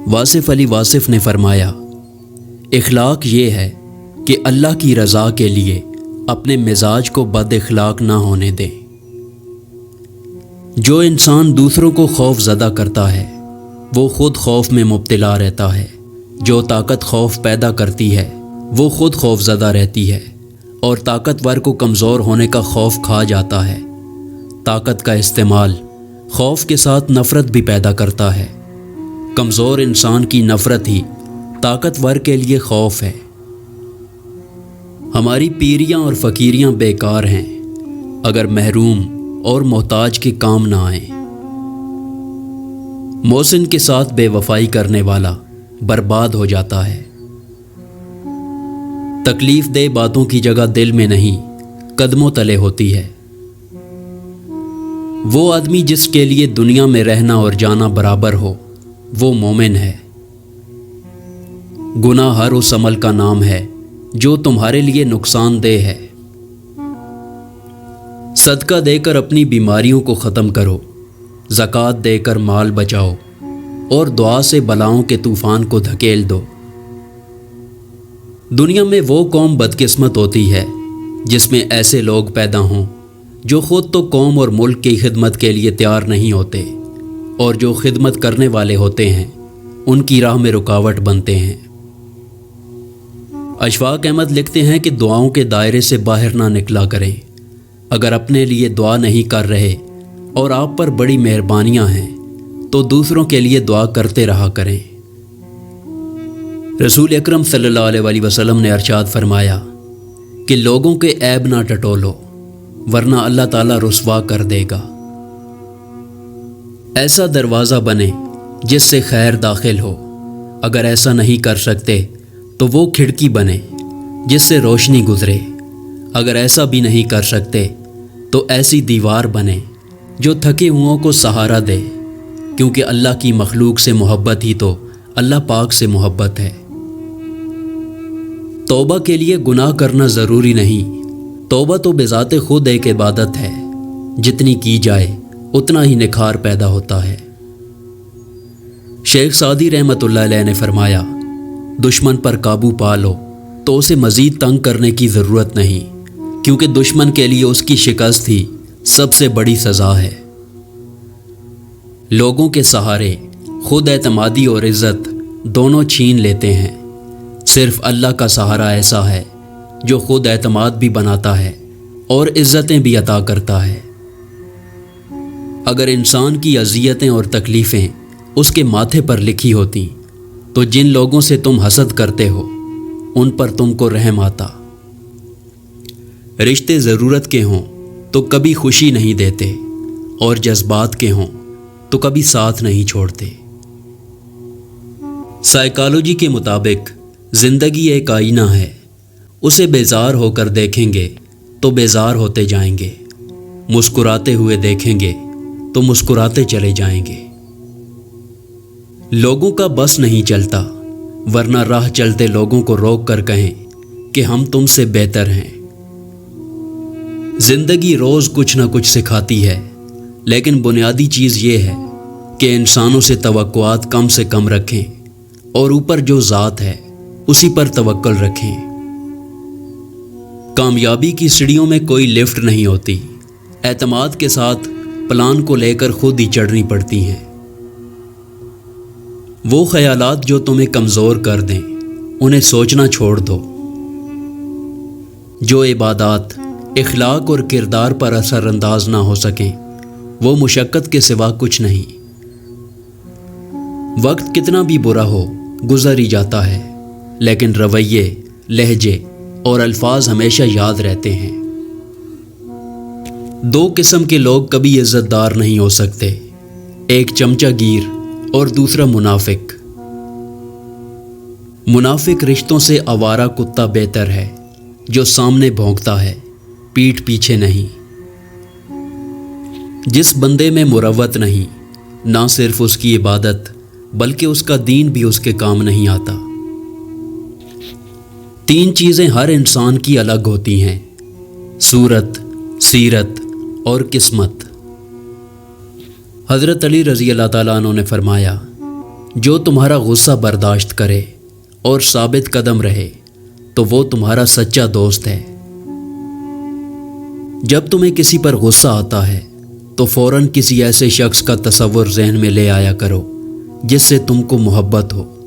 واصف علی واصف نے فرمایا، اخلاق یہ ہے کہ اللہ کی رضا کے لیے اپنے مزاج کو بد اخلاق نہ ہونے دیں۔ جو انسان دوسروں کو خوف زدہ کرتا ہے وہ خود خوف میں مبتلا رہتا ہے۔ جو طاقت خوف پیدا کرتی ہے وہ خود خوف زدہ رہتی ہے، اور طاقتور کو کمزور ہونے کا خوف کھا جاتا ہے۔ طاقت کا استعمال خوف کے ساتھ نفرت بھی پیدا کرتا ہے۔ کمزور انسان کی نفرت ہی طاقتور کے لیے خوف ہے۔ ہماری پیریاں اور فقیریاں بیکار ہیں اگر محروم اور محتاج کے کام نہ آئیں۔ محسن کے ساتھ بے وفائی کرنے والا برباد ہو جاتا ہے۔ تکلیف دہ باتوں کی جگہ دل میں نہیں قدموں تلے ہوتی ہے۔ وہ آدمی جس کے لیے دنیا میں رہنا اور جانا برابر ہو وہ مومن ہے۔ گناہ ہر اس عمل کا نام ہے جو تمہارے لیے نقصان دہ ہے۔ صدقہ دے کر اپنی بیماریوں کو ختم کرو، زکوٰۃ دے کر مال بچاؤ، اور دعا سے بلاؤں کے طوفان کو دھکیل دو۔ دنیا میں وہ قوم بدقسمت ہوتی ہے جس میں ایسے لوگ پیدا ہوں جو خود تو قوم اور ملک کی خدمت کے لیے تیار نہیں ہوتے، اور جو خدمت کرنے والے ہوتے ہیں ان کی راہ میں رکاوٹ بنتے ہیں۔ اشفاق احمد لکھتے ہیں کہ دعاؤں کے دائرے سے باہر نہ نکلا کریں۔ اگر اپنے لیے دعا نہیں کر رہے اور آپ پر بڑی مہربانیاں ہیں تو دوسروں کے لیے دعا کرتے رہا کریں۔ رسول اکرم صلی اللہ علیہ وسلم نے ارشاد فرمایا کہ لوگوں کے عیب نہ ٹٹولو ورنہ اللہ تعالیٰ رسوا کر دے گا۔ ایسا دروازہ بنے جس سے خیر داخل ہو، اگر ایسا نہیں کر سکتے تو وہ کھڑکی بنے جس سے روشنی گزرے، اگر ایسا بھی نہیں کر سکتے تو ایسی دیوار بنے جو تھکے ہوئوں کو سہارا دے، کیونکہ اللہ کی مخلوق سے محبت ہی تو اللہ پاک سے محبت ہے۔ توبہ کے لیے گناہ کرنا ضروری نہیں، توبہ تو بذات خود ایک عبادت ہے، جتنی کی جائے اتنا ہی نکھار پیدا ہوتا ہے۔ شیخ سعدی رحمۃ اللہ علیہ نے فرمایا، دشمن پر قابو پا لو تو اسے مزید تنگ کرنے کی ضرورت نہیں، کیونکہ دشمن کے لیے اس کی شکست ہی سب سے بڑی سزا ہے۔ لوگوں کے سہارے خود اعتمادی اور عزت دونوں چھین لیتے ہیں۔ صرف اللہ کا سہارا ایسا ہے جو خود اعتماد بھی بناتا ہے اور عزتیں بھی عطا کرتا ہے۔ اگر انسان کی اذیتیں اور تکلیفیں اس کے ماتھے پر لکھی ہوتی تو جن لوگوں سے تم حسد کرتے ہو ان پر تم کو رحم آتا۔ رشتے ضرورت کے ہوں تو کبھی خوشی نہیں دیتے، اور جذبات کے ہوں تو کبھی ساتھ نہیں چھوڑتے۔ سائیکالوجی کے مطابق زندگی ایک آئینہ ہے، اسے بیزار ہو کر دیکھیں گے تو بیزار ہوتے جائیں گے، مسکراتے ہوئے دیکھیں گے تو مسکراتے چلے جائیں گے۔ لوگوں کا بس نہیں چلتا، ورنہ راہ چلتے لوگوں کو روک کر کہیں کہ ہم تم سے بہتر ہیں۔ زندگی روز کچھ نہ کچھ سکھاتی ہے، لیکن بنیادی چیز یہ ہے کہ انسانوں سے توقعات کم سے کم رکھیں اور اوپر جو ذات ہے اسی پر توکل رکھیں۔ کامیابی کی سیڑھیوں میں کوئی لفٹ نہیں ہوتی، اعتماد کے ساتھ پلان کو لے کر خود ہی چڑھنی پڑتی ہیں۔ وہ خیالات جو تمہیں کمزور کر دیں انہیں سوچنا چھوڑ دو۔ جو عبادات اخلاق اور کردار پر اثر انداز نہ ہو سکیں وہ مشقت کے سوا کچھ نہیں۔ وقت کتنا بھی برا ہو گزر ہی جاتا ہے، لیکن رویے، لہجے اور الفاظ ہمیشہ یاد رہتے ہیں۔ دو قسم کے لوگ کبھی عزت دار نہیں ہو سکتے، ایک چمچہ گیر اور دوسرا منافق۔ منافق رشتوں سے آوارہ کتا بہتر ہے جو سامنے بھونکتا ہے، پیٹھ پیچھے نہیں۔ جس بندے میں مروت نہیں، نہ صرف اس کی عبادت بلکہ اس کا دین بھی اس کے کام نہیں آتا۔ تین چیزیں ہر انسان کی الگ ہوتی ہیں: صورت، سیرت اور قسمت۔ حضرت علی رضی اللہ تعالیٰ عنہ نے فرمایا، جو تمہارا غصہ برداشت کرے اور ثابت قدم رہے تو وہ تمہارا سچا دوست ہے۔ جب تمہیں کسی پر غصہ آتا ہے تو فوراً کسی ایسے شخص کا تصور ذہن میں لے آیا کرو جس سے تم کو محبت ہو۔